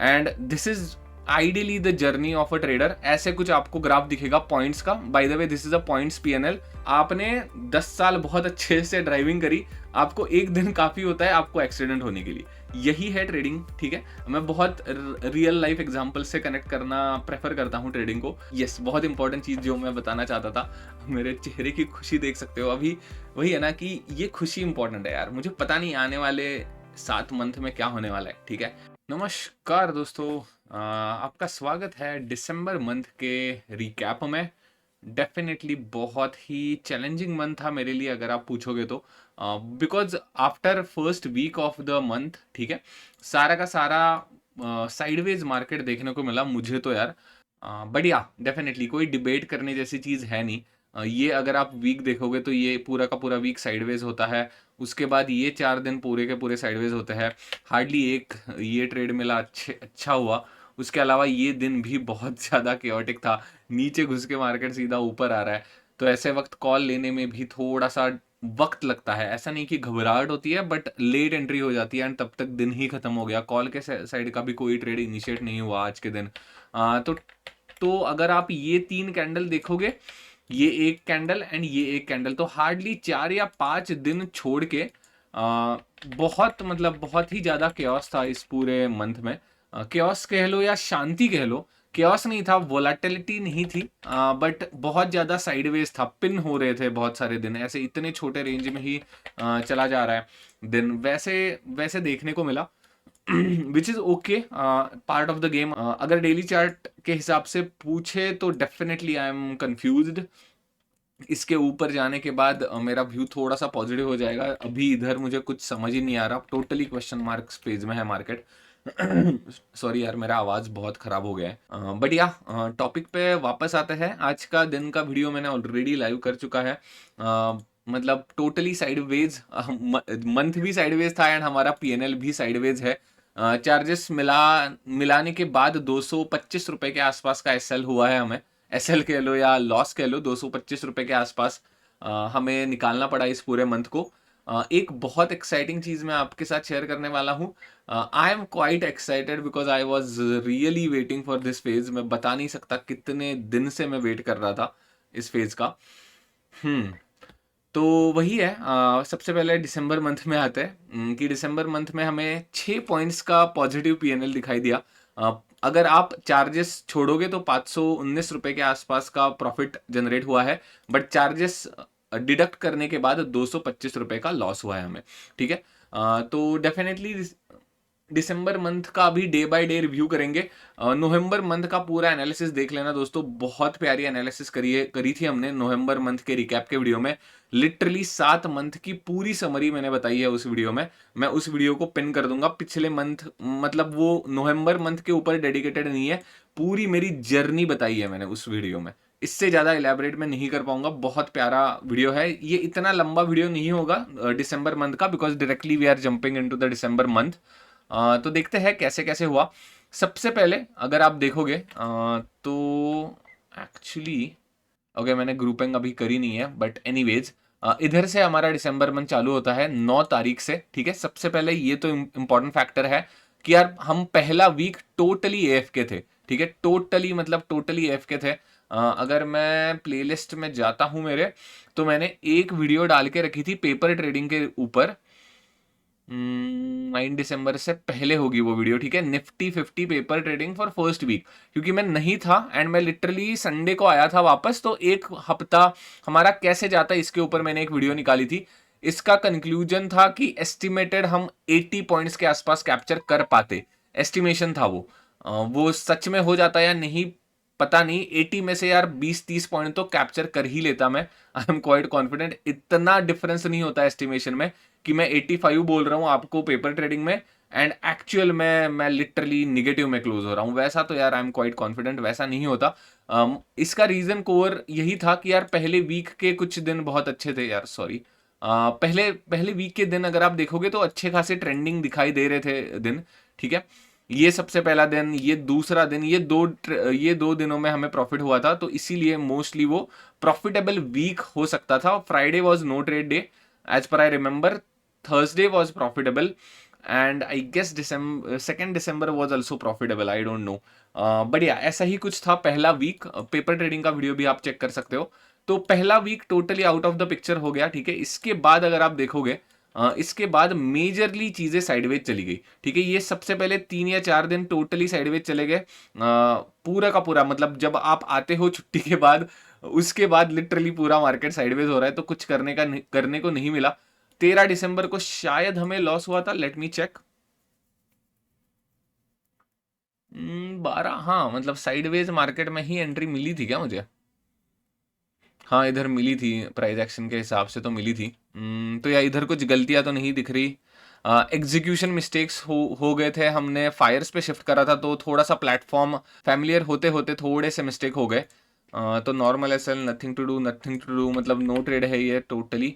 And this is ideally the journey of a trader. ऐसे कुछ आपको ग्राफ दिखेगा पॉइंट्स का। By the way this is a points PNL. आपने 10 साल बहुत अच्छे से ड्राइविंग करी, आपको एक दिन काफी होता है आपको एक्सीडेंट होने के लिए। यही है ट्रेडिंग, ठीक है। मैं बहुत रियल लाइफ एग्जांपल से कनेक्ट करना प्रेफर करता हूँ ट्रेडिंग को। यस, बहुत इंपॉर्टेंट चीज जो मैं बताना चाहता था, मेरे चेहरे की खुशी देख सकते हो अभी। वही है ना कि ये खुशी इंपॉर्टेंट है यार। मुझे पता नहीं आने वाले 7 मंथ में क्या होने वाला है, ठीक है। नमस्कार दोस्तों, आपका स्वागत है दिसंबर मंथ के रिकैप में। डेफिनेटली बहुत ही चैलेंजिंग मंथ था मेरे लिए अगर आप पूछोगे तो, because after first week of the month, ठीक है, सारा का सारा साइडवेज मार्केट देखने को मिला मुझे तो यार। बट या डेफिनेटली कोई डिबेट करने जैसी चीज़ है नहीं। ये अगर आप वीक देखोगे तो ये पूरा का पूरा वीक साइडवेज होता है। उसके बाद ये 4 दिन पूरे के पूरे साइडवेज होते हैं। हार्डली एक ये ट्रेड मिला अच्छा हुआ। उसके अलावा ये दिन भी बहुत ज़्यादा केओटिक था। नीचे घुस के मार्केट सीधा ऊपर आ रहा है, तो ऐसे वक्त कॉल लेने में भी थोड़ा सा वक्त लगता है। ऐसा नहीं कि घबराहट होती है, बट लेट एंट्री हो जाती है एंड तब तक दिन ही खत्म हो गया। कॉल के साइड का भी कोई ट्रेड इनिशिएट नहीं हुआ आज के दिन। तो अगर आप ये 3 कैंडल देखोगे, ये एक कैंडल एंड ये एक कैंडल, तो हार्डली 4 या 5 दिन छोड़ के बहुत मतलब बहुत ही ज्यादा केओस था इस पूरे मंथ में। केओस कह लो या शांति कह लो, केओस नहीं था, वोलाटिलिटी नहीं थी, बट बहुत ज्यादा साइडवेज था। पिन हो रहे थे बहुत सारे दिन, ऐसे इतने छोटे रेंज में ही चला जा रहा है दिन, वैसे वैसे देखने को मिला। Which is okay, part of the game. अगर डेली चार्ट के हिसाब से पूछे तो डेफिनेटली आई एम कंफ्यूज्ड। इसके ऊपर जाने के बाद मेरा व्यू थोड़ा सा पॉजिटिव हो जाएगा। अभी इधर मुझे कुछ समझ ही नहीं आ रहा, टोटली क्वेश्चन मार्क्स पेज में है मार्केट। सॉरी यार, मेरा आवाज बहुत खराब हो गया है। बट या टॉपिक पे वापस आते हैं। आज का दिन का वीडियो मैंने ऑलरेडी लाइव कर चुका है। मतलब टोटली साइडवेज मंथ भी साइडवेज था एंड हमारा पीएनएल भी साइडवेज है। चार्जेस मिलाने के बाद 225 रुपए के आसपास का एसएल हुआ है हमें। एसएल कह लो या लॉस कह लो, 225 रुपए के आसपास हमें निकालना पड़ा इस पूरे मंथ को। एक बहुत एक्साइटिंग चीज मैं आपके साथ शेयर करने वाला हूँ। I am quite excited because I was really waiting for this phase. मैं बता नहीं सकता कितने दिन से मैं वेट कर रहा था इस फेज का। तो वही है। सबसे पहले दिसंबर मंथ में आते हैं, कि दिसंबर मंथ में हमें 6 पॉइंट्स का पॉजिटिव पीएनएल दिखाई दिया। अगर आप चार्जेस छोड़ोगे तो 519 रुपए के आसपास का प्रॉफिट जनरेट हुआ है, बट चार्जेस डिडक्ट करने के बाद 225 रुपए का लॉस हुआ है हमें, ठीक है। तो डेफिनेटली दिसंबर मंथ का अभी डे बाय डे रिव्यू करेंगे। नवंबर मंथ का पूरा एनालिसिस देख लेना दोस्तों, बहुत प्यारी एनालिसिस करी थी हमने नवंबर मंथ के रिकैप के वीडियो में। लिटरली 7 मंथ की पूरी समरी मैंने बताई है उस वीडियो में। मैं उस वीडियो को पिन कर दूंगा। पिछले मंथ मतलब वो नवंबर मंथ के ऊपर डेडिकेटेड नहीं है, पूरी मेरी जर्नी बताई है मैंने उस वीडियो में। इससे ज्यादा इलेबरेट मैं नहीं कर पाऊंगा। बहुत प्यारा वीडियो है ये, इतना लंबा वीडियो नहीं होगा दिसंबर मंथ का, because directly we are jumping into the December month. तो देखते हैं कैसे कैसे हुआ। सबसे पहले अगर आप देखोगे तो एक्चुअली ओके, मैंने ग्रुपिंग अभी करी नहीं है, बट एनीवेज इधर से हमारा दिसंबर मंथ चालू होता है 9 तारीख से, ठीक है। सबसे पहले ये तो इंपॉर्टेंट फैक्टर है कि यार हम पहला वीक टोटली एएफके थे, ठीक है। टोटली मतलब टोटली एएफके थे। अगर मैं प्लेलिस्ट में जाता हूं मेरे, तो मैंने एक वीडियो डाल के रखी थी पेपर ट्रेडिंग के ऊपर। 9 दिसंबर से पहले होगी वो वीडियो, ठीक है। Nifty 50 paper trading for first week, क्योंकि मैं नहीं था एंड मैं लिटरली संडे को आया था वापस, तो एक हफ्ता हमारा कैसे जाता है इसके ऊपर मैंने एक वीडियो निकाली थी। इसका कंक्लूजन था कि एस्टिमेटेड हम 80 पॉइंट्स के आसपास कैप्चर कर पाते। एस्टिमेशन था वो सच में हो जाता या नहीं पता नहीं। 80 में से यार 20-30 पॉइंट तो कैप्चर कर ही लेता मैं। I am quite confident. इतना डिफरेंस नहीं होता एस्टिमेशन में कि मैं 85 बोल रहा हूं आपको पेपर ट्रेडिंग में एंड एक्चुअल में मैं लिटरली निगेटिव में क्लोज हो रहा हूं। वैसा तो यार आई एम क्वाइट कॉन्फिडेंट, वैसा नहीं होता। इसका रीजन कोर यही था कि यार पहले वीक के कुछ दिन बहुत अच्छे थे यार। सॉरी, पहले पहले वीक के दिन अगर आप देखोगे तो अच्छे खासे ट्रेंडिंग दिखाई दे रहे थे दिन, ठीक है। ये सबसे पहला दिन, ये दूसरा दिन, ये दो दिनों में हमें प्रॉफिट हुआ था, तो इसीलिए मोस्टली वो प्रॉफिटेबल वीक हो सकता था। Friday was no trade day as पर I remember. Thursday was profitable. And I guess December 2 December was also profitable, I don't know. But yeah ऐसा ही कुछ था पहला वीक। पेपर ट्रेडिंग का वीडियो भी आप चेक कर सकते हो। तो पहला week totally out of the picture हो गया, ठीक है। इसके बाद अगर आप देखोगे, इसके बाद मेजरली चीजें साइडवेज चली गई, ठीक है। ये सबसे पहले 3 या 4 दिन टोटली साइडवेज चले गए, पूरा का पूरा। मतलब जब आप आते हो छुट्टी के बाद, उसके बाद लिटरली पूरा मार्केट साइडवेज हो रहा है, तो कुछ करने को नहीं मिला। 13 दिसंबर को शायद हमें लॉस हुआ था, लेट मी चेक। 12, हाँ मतलब साइडवेज मार्केट में ही एंट्री मिली थी क्या मुझे? हाँ इधर मिली थी, प्राइस एक्शन के हिसाब से तो मिली थी। तो यार इधर कुछ गलतियां तो नहीं दिख रही। एग्जीक्यूशन मिस्टेक्स हो गए थे, हमने फायर्स पे शिफ्ट करा था, तो थोड़ा सा प्लेटफॉर्म फैमिलियर होते होते थोड़े से मिस्टेक हो गए। तो normal S L, nothing to do, मतलब नो ट्रेड है ये टोटली।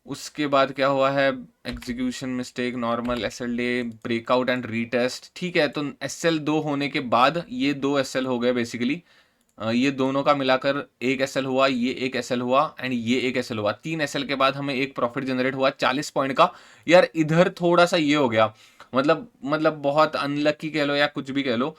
उसके बाद क्या हुआ है, execution mistake, normal S L day, breakout and retest, ठीक है। तो एस एल 2 होने के बाद ये 2 एस एल हो गए बेसिकली। ये दोनों का मिलाकर एक एसएल हुआ, ये एक एसएल हुआ एंड ये एक एसएल हुआ। 3 एसएल के बाद हमें एक प्रॉफिट जनरेट हुआ 40 पॉइंट का। यार इधर थोड़ा सा ये हो गया, मतलब बहुत अनलकी कह लो या कुछ भी कह लो।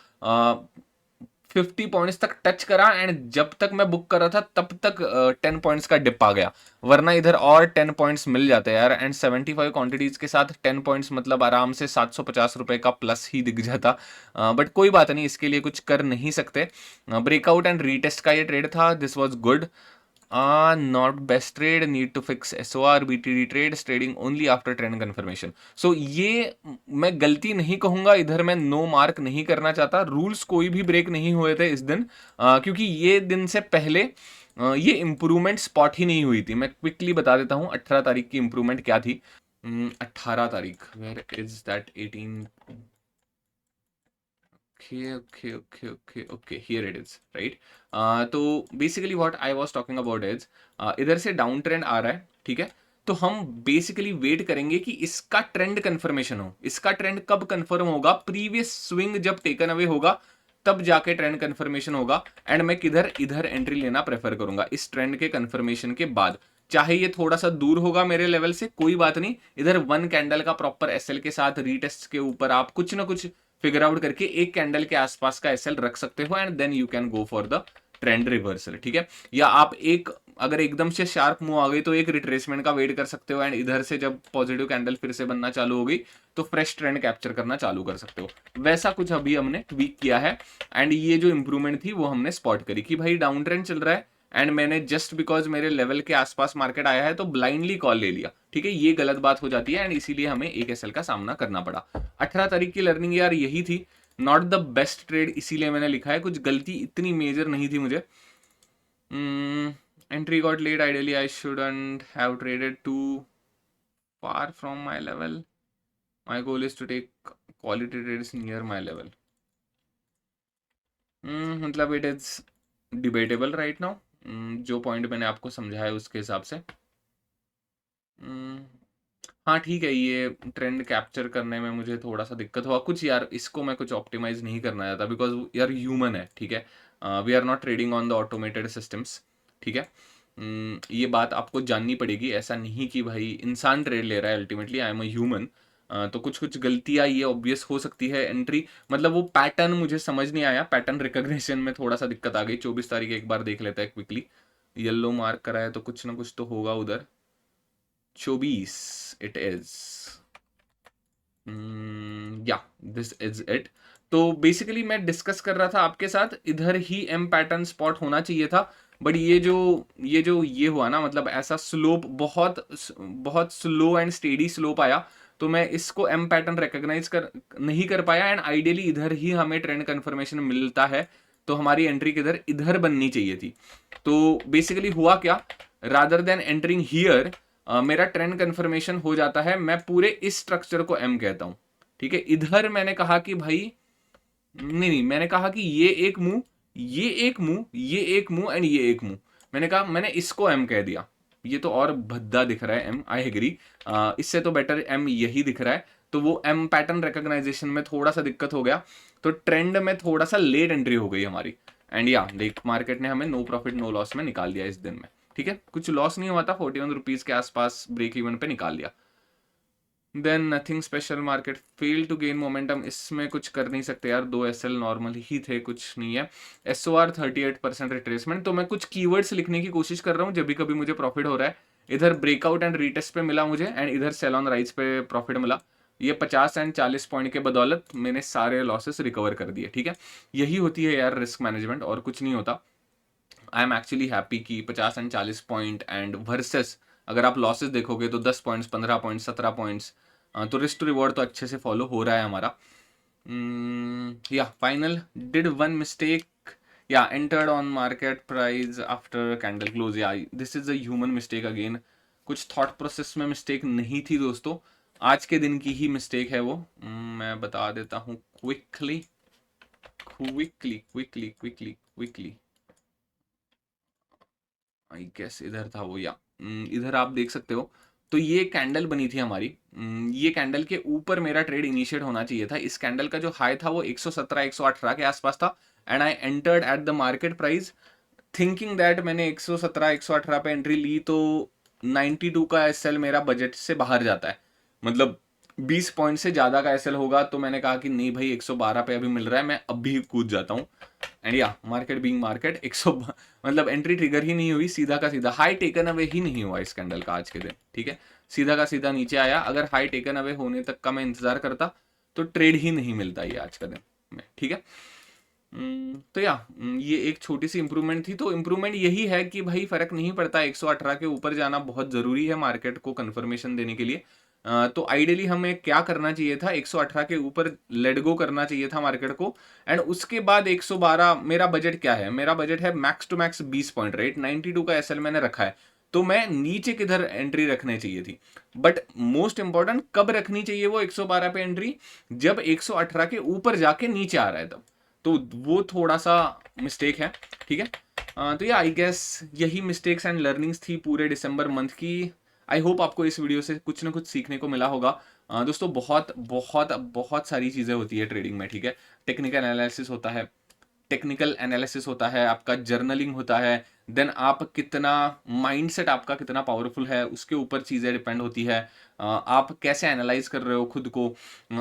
50 पॉइंट्स तक टच करा एंड जब तक मैं बुक कर रहा था तब तक 10 पॉइंट्स का डिप आ गया, वरना इधर और 10 पॉइंट्स मिल जाते हैं यार। एंड 75 क्वांटिटीज के साथ 10 पॉइंट्स मतलब आराम से 750 रुपए का प्लस ही दिख जाता। बट कोई बात नहीं, इसके लिए कुछ कर नहीं सकते। ब्रेकआउट एंड रीटेस्ट का ये ट्रेड था, this was good. Not best trade, need to fix SOR, BTD trades, trading only after trend confirmation. So ये मैं गलती नहीं कहूंगा, इधर मैं नो मार्क नहीं करना चाहता। रूल्स कोई भी ब्रेक नहीं हुए थे इस दिन, क्योंकि ये दिन से पहले ये इंप्रूवमेंट स्पॉट ही नहीं हुई थी। मैं क्विकली बता देता हूँ 18 तारीख की इंप्रूवमेंट क्या थी। 18 तारीख, where is that? 18, okay, here it is, right? तो basically what I was talking about is, इधर से डाउन ट्रेंड आ रहा है, ठीक है। तो हम बेसिकली वेट करेंगे कि इसका ट्रेंड कंफर्मेशन हो। इसका ट्रेंड कब कंफर्म होगा? प्रीवियस स्विंग जब टेकन अवे होगा तब जाके ट्रेंड कंफर्मेशन होगा। एंड मैं किधर इधर एंट्री लेना प्रेफर करूंगा इस ट्रेंड के कंफर्मेशन के बाद। चाहे ये थोड़ा सा दूर होगा मेरे लेवल से, कोई बात नहीं। इधर 1 कैंडल का प्रॉपर एसएल के साथ रीटेस्ट के ऊपर आप कुछ ना कुछ फिगर आउट करके एक कैंडल के आसपास का एसएल रख सकते हो and then you can go for the trend reversal, ठीक है। या आप अगर एकदम से शार्प मूव आ गई तो एक रिट्रेसमेंट का वेट कर सकते हो एंड इधर से जब पॉजिटिव कैंडल फिर से बनना चालू हो गई तो फ्रेश ट्रेंड कैप्चर करना चालू कर सकते हो। वैसा कुछ अभी हमने ट्वीक किया है एंड ये जो इंप्रूवमेंट थी वो हमने स्पॉट करी कि भाई डाउन ट्रेंड चल रहा है एंड मैंने जस्ट बिकॉज मेरे लेवल के आसपास मार्केट आया है तो ब्लाइंडली कॉल ले लिया, ठीक है। ये गलत बात हो जाती है एंड इसीलिए हमें एक एसएल का सामना करना पड़ा। 18 तारीख की लर्निंग यार यही थी। नॉट द बेस्ट ट्रेड इसीलिए मैंने लिखा है, कुछ गलती इतनी मेजर नहीं थी मुझे। Entry got late, ideally I shouldn't have traded too far from my level, my goal is to take quality trades near my level. मतलब it is debatable right now. जो पॉइंट मैंने आपको समझाया उसके हिसाब से। हाँ ठीक है, ये ट्रेंड कैप्चर करने में मुझे थोड़ा सा दिक्कत हुआ कुछ यार। इसको मैं कुछ ऑप्टिमाइज नहीं करना चाहता बिकॉज यार ह्यूमन है, ठीक है। We are not trading on the automated systems, ठीक है। ये बात आपको जाननी पड़ेगी। ऐसा नहीं कि भाई इंसान ट्रेड ले रहा है, ultimately I am a human. तो कुछ कुछ गलतियां ये ऑब्वियस हो सकती है। एंट्री मतलब वो पैटर्न मुझे समझ नहीं आया, पैटर्न रिकॉग्निशन में थोड़ा सा दिक्कत आ गई। 24 तारीख एक बार देख लेता है क्विकली। येलो मार्क करा है तो कुछ ना कुछ तो होगा उधर। 24 इट इज, या दिस इज इट। तो बेसिकली मैं डिस्कस कर रहा था आपके साथ, इधर ही एम पैटर्न स्पॉट होना चाहिए था। बट ये हुआ ना, मतलब ऐसा स्लोप बहुत बहुत स्लो एंड स्टेडी स्लोप आया, तो मैं इसको एम पैटर्न रिकॉग्नाइज नहीं कर पाया एंड आइडियली इधर ही हमें ट्रेंड कंफर्मेशन मिलता है तो हमारी एंट्री किधर इधर बननी चाहिए थी। तो बेसिकली हुआ क्या, रादर देन एंटरिंग हियर मेरा ट्रेंड कंफर्मेशन हो जाता है। मैं पूरे इस स्ट्रक्चर को एम कहता हूं, ठीक है। इधर मैंने कहा कि भाई नहीं, मैंने कहा कि ये एक मुंह, ये एक मुंह, ये एक मुंह एंड ये एक मुंह। मैंने कहा मैंने इसको एम कह दिया। ये तो और भद्दा दिख रहा है एम, आई एग्री। इससे तो बेटर एम यही दिख रहा है। तो वो एम पैटर्न रिकॉग्नाइजेशन में थोड़ा सा दिक्कत हो गया, तो ट्रेंड में थोड़ा सा लेट एंट्री हो गई हमारी। एंड या देख मार्केट ने हमें नो प्रॉफिट नो लॉस में निकाल दिया इस दिन में, ठीक है। कुछ लॉस नहीं हुआ था, 41 रुपीज के आसपास ब्रेक इवन पे निकाल लिया। Then nothing special, market fail to gain momentum, इसमें कुछ कर नहीं सकते यार, 2 एसएल नॉर्मल ही थे, कुछ नहीं है। एसओआर 38% रिट्रेसमेंट, तो मैं कुछ कीवर्ड्स लिखने की कोशिश कर रहा हूँ जब भी कभी मुझे प्रॉफिट हो रहा है। इधर ब्रेकआउट एंड रीटेस्ट पे मिला मुझे, एंड इधर सेल ऑन राइज पे प्रॉफिट मिला। ये 50 एंड 40 पॉइंट के बदौलत मैंने सारे लॉसेस रिकवर कर दिए, ठीक है। यही होती है यार रिस्क मैनेजमेंट, और कुछ नहीं होता। आई एम एक्चुअली हैप्पी कि 50 एंड 40 पॉइंट एंड वर्सेस अगर आप लॉसेस देखोगे तो 10 पॉइंट्स, 15 पॉइंट्स, 17 पॉइंट्स, तो रिस्क टू रिवॉर्ड तो अच्छे से फॉलो हो रहा है हमारा। या फाइनल, डिड वन मिस्टेक, या entered on market price after candle close, या this is a human mistake again. कुछ थॉट प्रोसेस में मिस्टेक नहीं थी दोस्तों, आज के दिन की ही मिस्टेक है वो। मैं बता देता हूँ quickly quickly quickly quickly quickly. I guess इधर था वो, या इधर आप देख सकते हो। तो ये कैंडल बनी थी हमारी, ये कैंडल के ऊपर मेरा ट्रेड इनिशिएट होना चाहिए था। इस कैंडल का जो हाई था वो 117 118 के आसपास था, and I entered at the market price thinking that मैंने 117 118 पे एंट्री ली तो 92 का एसएल मेरा बजट से बाहर जाता है, मतलब 20 पॉइंट से ज्यादा का एसएल होगा। तो मैंने कहा कि नहीं भाई, 112 पे अभी मिल रहा है, मैं अभी कूद जाता हूँ। एंड या मार्केट बीइंग मार्केट, 100 मतलब एंट्री ट्रिगर ही नहीं हुई, सीधा का सीधा हाई टेकन अवे ही नहीं हुआ इस कैंडल का आज के दिन, ठीक है। सीधा का सीधा नीचे आया, अगर हाई टेकन अवे होने तक का मैं इंतजार करता तो ट्रेड ही नहीं मिलता ये आज का दिन में, ठीक है। तो या ये एक छोटी सी इंप्रूवमेंट थी। तो इंप्रूवमेंट यही है कि भाई फर्क नहीं पड़ता, 118 के ऊपर जाना बहुत जरूरी है मार्केट को कंफर्मेशन देने के लिए। तो आइडियली हमें क्या करना चाहिए था, 118 के ऊपर लेट गो करना चाहिए था मार्केट को, एंड उसके बाद 112। मेरा बजट क्या है, मेरा बजट है max to max 20 point, right. 92 का एसएल मैंने रखा है, तो मैं नीचे किधर एंट्री रखनी चाहिए थी। बट मोस्ट इंपॉर्टेंट कब रखनी चाहिए वो 112 पे एंट्री, जब 118 के ऊपर जाके नीचे आ रहा है तब। तो वो थोड़ा सा मिस्टेक है, ठीक है। तो ये आई गेस यही मिस्टेक्स एंड लर्निंग्स थी पूरे दिसंबर मंथ की। आई होप आपको इस वीडियो से कुछ ना कुछ सीखने को मिला होगा। दोस्तों बहुत बहुत बहुत सारी चीज़ें होती है ट्रेडिंग में, ठीक है। टेक्निकल एनालिसिस होता है, टेक्निकल एनालिसिस होता है, आपका जर्नलिंग होता है, देन आप कितना माइंडसेट आपका कितना पावरफुल है उसके ऊपर चीज़ें डिपेंड होती है। आप कैसे एनालाइज कर रहे हो खुद को।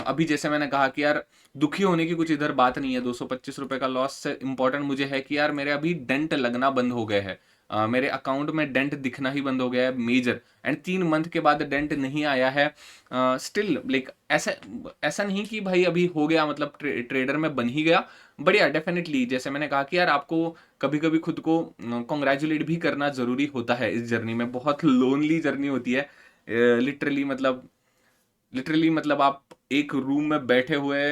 अभी जैसे मैंने कहा कि यार दुखी होने की कुछ इधर बात नहीं है, 225 रुपए का लॉस से इंपॉर्टेंट मुझे है कि यार मेरे अभी डेंट लगना बंद हो गए हैं, मेरे अकाउंट में डेंट दिखना ही बंद हो गया है मेजर, एंड 3 मंथ के बाद डेंट नहीं आया है। स्टिल लाइक ऐसा ऐसा नहीं कि भाई अभी हो गया मतलब ट्रेडर में बन ही गया। बढ़िया, डेफिनेटली जैसे मैंने कहा कि यार आपको कभी कभी खुद को कॉन्ग्रेचुलेट भी करना जरूरी होता है इस जर्नी में। बहुत लोनली जर्नी होती है लिटरली मतलब आप एक रूम में बैठे हुए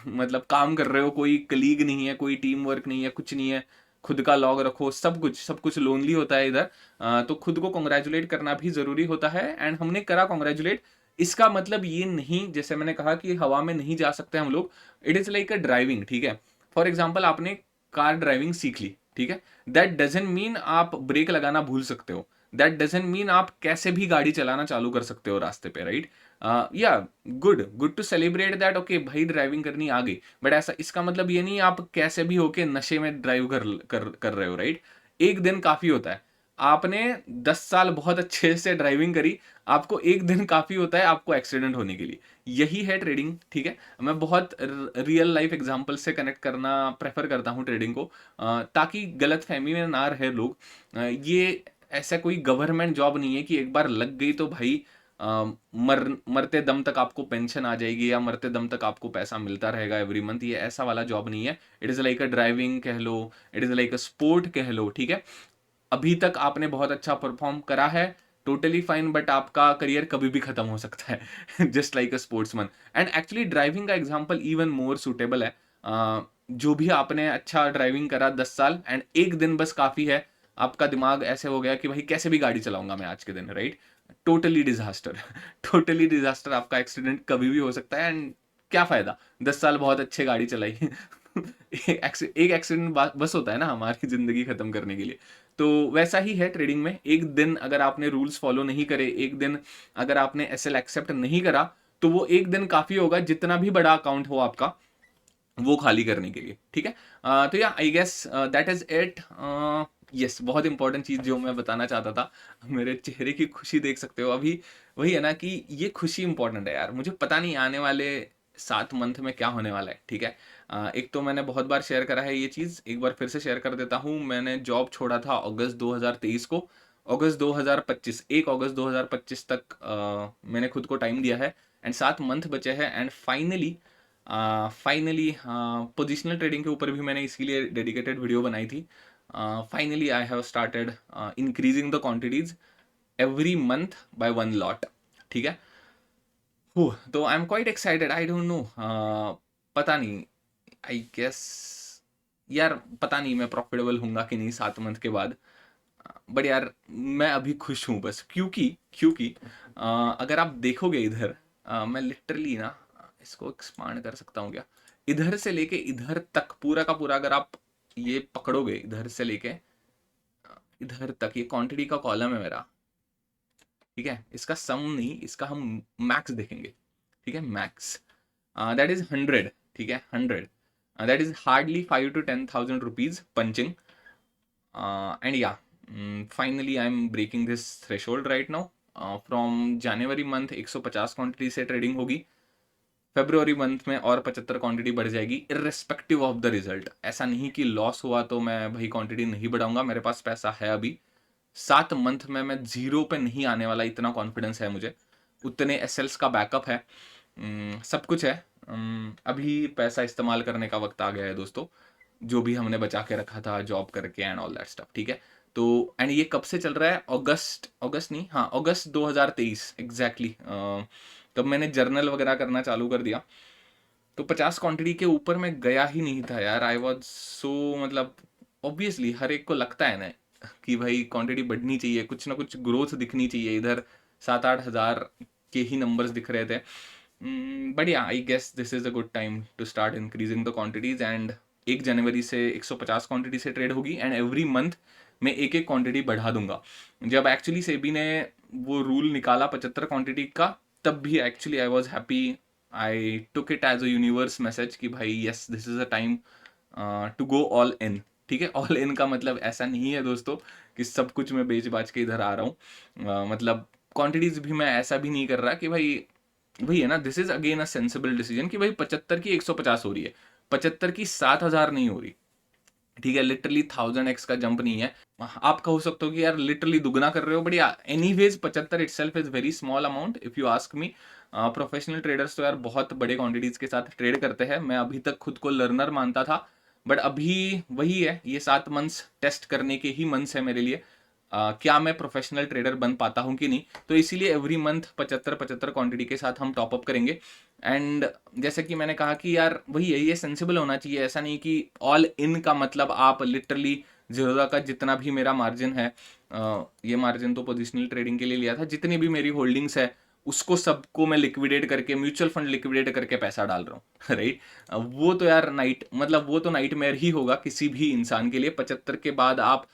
मतलब काम कर रहे हो, कोई कलीग नहीं है, कोई टीम वर्क नहीं है, कुछ नहीं है, खुद का लॉग रखो, सब कुछ लोनली होता है इधर। तो खुद को कॉन्ग्रेचुलेट करना भी जरूरी होता है, एंड हमने करा कॉन्ग्रेचुलेट। इसका मतलब ये नहीं, जैसे मैंने कहा कि हवा में नहीं जा सकते हम लोग। It is like a driving, ठीक है। फॉर एग्जाम्पल आपने कार ड्राइविंग सीख ली, ठीक है, दैट डजेंट मीन आप ब्रेक लगाना भूल सकते हो, दैट डजेंट मीन आप कैसे भी गाड़ी चलाना चालू कर सकते हो रास्ते पे, right. Yeah good to celebrate that, okay भाई ड्राइविंग करनी आ गई, बट ऐसा इसका मतलब ये नहीं आप कैसे भी होके नशे में ड्राइव कर रहे हो, राइट। एक दिन काफी होता है, आपने 10 साल बहुत अच्छे से ड्राइविंग करी, आपको एक दिन काफी होता है आपको एक्सीडेंट होने के लिए। यही है ट्रेडिंग, ठीक है। मैं बहुत रियल लाइफ एग्जांपल से कनेक्ट करना प्रेफर करता हूँ ट्रेडिंग को, ताकि गलत फहमी में ना रहे लोग। ये ऐसा कोई गवर्नमेंट जॉब नहीं है कि एक बार लग गई तो भाई मरते दम तक आपको पेंशन आ जाएगी या मरते दम तक आपको पैसा मिलता रहेगा एवरी मंथ। ये ऐसा वाला जॉब नहीं है। It is like a driving कह लो, it is like a sport कह लो, ठीक है। अभी तक आपने बहुत अच्छा परफॉर्म करा है, टोटली फाइन, बट आपका करियर कभी भी खत्म हो सकता है just like a sportsman. And actually driving का एग्जाम्पल इवन मोर सुटेबल है। जो भी आपने अच्छा ड्राइविंग करा 10 साल, एंड एक दिन बस काफी है, आपका दिमाग ऐसे हो गया कि भाई कैसे भी गाड़ी चलाऊंगा मैं आज के दिन, right. Totally disaster totally disaster, आपका एक्सीडेंट कभी भी हो सकता है, एंड क्या फायदा 10 साल बहुत अच्छे गाड़ी चलाई एक एक्सीडेंट बस होता है ना हमारी जिंदगी खत्म करने के लिए। तो वैसा ही है ट्रेडिंग में, एक दिन अगर आपने रूल्स फॉलो नहीं करे, एक दिन अगर आपने एसएल एक्सेप्ट नहीं करा, तो वो एक दिन काफी होगा, जितना भी बड़ा अकाउंट हो आपका वो खाली करने के लिए, ठीक है। तो yeah I guess that is it. Yes, बहुत इंपॉर्टेंट चीज़ जो मैं बताना चाहता था, मेरे चेहरे की खुशी देख सकते हो अभी। वही है ना कि ये खुशी इंपॉर्टेंट है यार। मुझे पता नहीं आने वाले 7 मंथ में क्या होने वाला है, ठीक है? एक तो मैंने बहुत बार शेयर करा है ये चीज़, एक बार फिर से शेयर कर देता हूँ। मैंने जॉब छोड़ा था अगस्त 2023 को। अगस्त 2025, 1 अगस्त 2025 तक मैंने खुद को टाइम दिया है एंड 7 मंथ बचे हैं एंड फाइनली पोजिशनल ट्रेडिंग के ऊपर भी मैंने इसीलिए डेडिकेटेड वीडियो बनाई थी। Finally I have started increasing the quantities every month by 1 lot, ठीक है? तो I am quite excited, I don't no, पता नहीं, आई गेस यार, पता नहीं मैं प्रॉफिटेबल हूँगा कि नहीं 7 मंथ के बाद। बट यार मैं अभी खुश हूँ बस, क्योंकि क्योंकि अगर आप देखोगे इधर, मैं लिटरली ना इसको एक्सपांड कर सकता हूँ क्या, इधर से लेके इधर तक पूरा का पूरा अगर आप ये पकड़ोगे, इधर से लेके इधर तक ये क्वांटिटी का कॉलम है मेरा, ठीक है? इसका सम नहीं, इसका हम मैक्स देखेंगे, ठीक है? मैक्स दैट इज 100, ठीक है? 100 that is hardly 5 to 10,000 rupees punching and या finally I am breaking this threshold right now. From January month 150 quantity से ट्रेडिंग होगी, फेब्रुवरी मंथ में और 75 क्वांटिटी बढ़ जाएगी इररिस्पेक्टिव ऑफ द रिजल्ट। ऐसा नहीं कि लॉस हुआ तो मैं भाई क्वांटिटी नहीं बढ़ाऊंगा, मेरे पास पैसा है अभी। 7 मंथ में मैं जीरो पे नहीं आने वाला, इतना कॉन्फिडेंस है मुझे। उतने एसएल्स का बैकअप है, सब कुछ है। अभी पैसा इस्तेमाल करने का वक्त आ गया है दोस्तों, जो भी हमने बचा के रखा था जॉब करके एंड ऑल दैट स्टफ, ठीक है? तो एंड ये कब से चल रहा है? अगस्त नहीं, हाँ अगस्त 2023 एग्जैक्टली। तब मैंने जर्नल वगैरह करना चालू कर दिया, तो 50 क्वांटिटी के ऊपर मैं गया ही नहीं था यार। आई वॉज सो, मतलब ऑब्वियसली हर एक को लगता है ना कि भाई क्वांटिटी बढ़नी चाहिए, कुछ ना कुछ ग्रोथ दिखनी चाहिए। इधर 7-8 हज़ार के ही नंबर्स दिख रहे थे। But yeah I guess this is a good time to start increasing the quantities and 1 जनवरी से 150 क्वांटिटी से ट्रेड होगी एंड एवरी मंथ मैं एक एक क्वांटिटी बढ़ा दूंगा। जब एक्चुअली सेबी ने वो रूल निकाला 75 क्वांटिटी का, तब भी actually I was happy. I took it as a universe message कि भाई yes this is a time to go all in, ठीक है? ऑल इन का मतलब ऐसा नहीं है दोस्तों कि सब कुछ मैं बेच बाच के इधर आ रहा हूँ। मतलब क्वांटिटीज भी मैं ऐसा भी नहीं कर रहा कि भाई, वही है ना, this is again a sensible decision कि भाई 75 की 150 हो रही है, 75 की 7,000 नहीं हो रही, ठीक है? लिटरली 1000x का जंप नहीं है। आप कहो सकते हो कि यार लिटरली दुगना कर रहे हो, बट या anyways 75 itself is very small amount if you ask me. Professional traders तो यार बहुत बड़े क्वांटिटीज के साथ ट्रेड करते हैं। मैं अभी तक खुद को लर्नर मानता था, बट अभी वही है, ये 7 मंथ्स टेस्ट करने के ही मंथ्स है मेरे लिए। क्या मैं प्रोफेशनल ट्रेडर बन पाता हूँ कि नहीं, तो इसीलिए एवरी मंथ 75 क्वांटिटी के साथ हम टॉपअप करेंगे। एंड जैसे कि मैंने कहा कि यार वही है, ये सेंसिबल होना चाहिए। ऐसा नहीं कि ऑल इन का मतलब आप लिटरली जीरोधा का जितना भी मेरा मार्जिन है, ये मार्जिन तो पोजिशनल ट्रेडिंग के लिए लिया था, जितनी भी मेरी होल्डिंग्स है उसको सबको मैं लिक्विडेट करके, म्यूचुअल फंड लिक्विडेट करके पैसा डाल रहा हूँ राइट? वो तो यार मतलब वो तो नाइटमेयर ही होगा किसी भी इंसान के लिए। 75 के बाद आप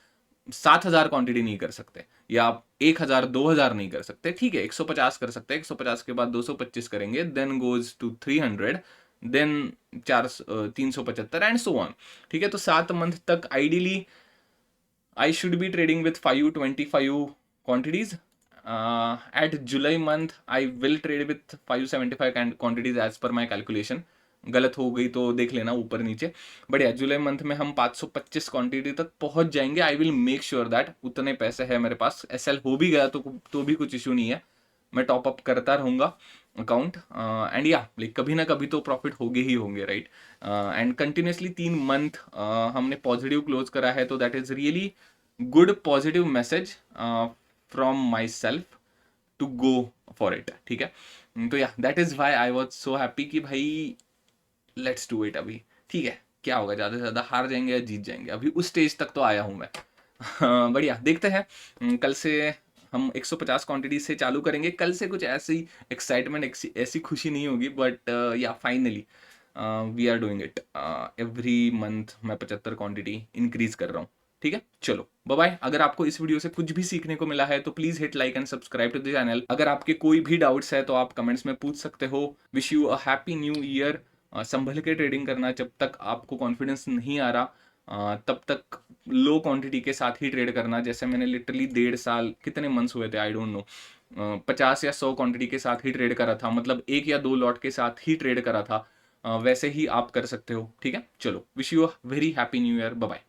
7,000 क्वांटिटी नहीं कर सकते, या आप 1,000 2,000 नहीं कर सकते, ठीक है? 150 कर सकते हैं, 150 के बाद 225 करेंगे, then goes to 300, then 375 and so on, ठीक है? तो 7 मंथ तक ideally I should be trading with 525 quantities. At July month, I will trade with 575 quantities as per my calculation. गलत हो गई तो देख लेना ऊपर नीचे। बट या जुलाई मंथ में हम 525 क्वांटिटी तक पहुंच जाएंगे। I will make sure that उतने पैसे है मेरे पास। एसएल हो भी गया तो भी कुछ इशू नहीं है, मैं टॉप अप करता रहूंगा अकाउंट एंड या लाइक कभी ना कभी तो प्रॉफिट होंगे ही होंगे, राइट? एंड कंटिन्यूसली 3 मंथ हमने पॉजिटिव क्लोज करा है, तो that is really good positive message from myself to go for it, ठीक है? तो yeah that is why I was so happy कि भाई लेट्स डू इट अभी, ठीक है? क्या होगा, ज़्यादा से ज़्यादा हार जाएंगे या जीत जाएंगे, अभी उस स्टेज तक तो आया हूँ मैं। बढ़िया, देखते हैं। कल से हम 150 क्वांटिटी से चालू करेंगे। कल से कुछ ऐसी एक्साइटमेंट, ऐसी खुशी नहीं होगी, but yeah finally we are doing it. Every month मैं 75 क्वांटिटी इंक्रीज कर रहा हूँ, ठीक है? चलो बाय बाय। अगर आपको इस वीडियो से कुछ भी सीखने को मिला है तो please hit like and subscribe to the channel. अगर आपके कोई भी डाउट्स है तो आप कमेंट्स में पूछ सकते हो। Wish you a happy new year. संभल के ट्रेडिंग करना, जब तक आपको कॉन्फिडेंस नहीं आ रहा तब तक लो क्वांटिटी के साथ ही ट्रेड करना। जैसे मैंने लिटरली 1.5 साल, कितने मंथ्स हुए थे आई डोंट नो, 50 या 100 क्वांटिटी के साथ ही ट्रेड करा था, मतलब 1 या 2 लॉट के साथ ही ट्रेड करा था। वैसे ही आप कर सकते हो, ठीक है। चलो, wish you a very happy new year, bye bye.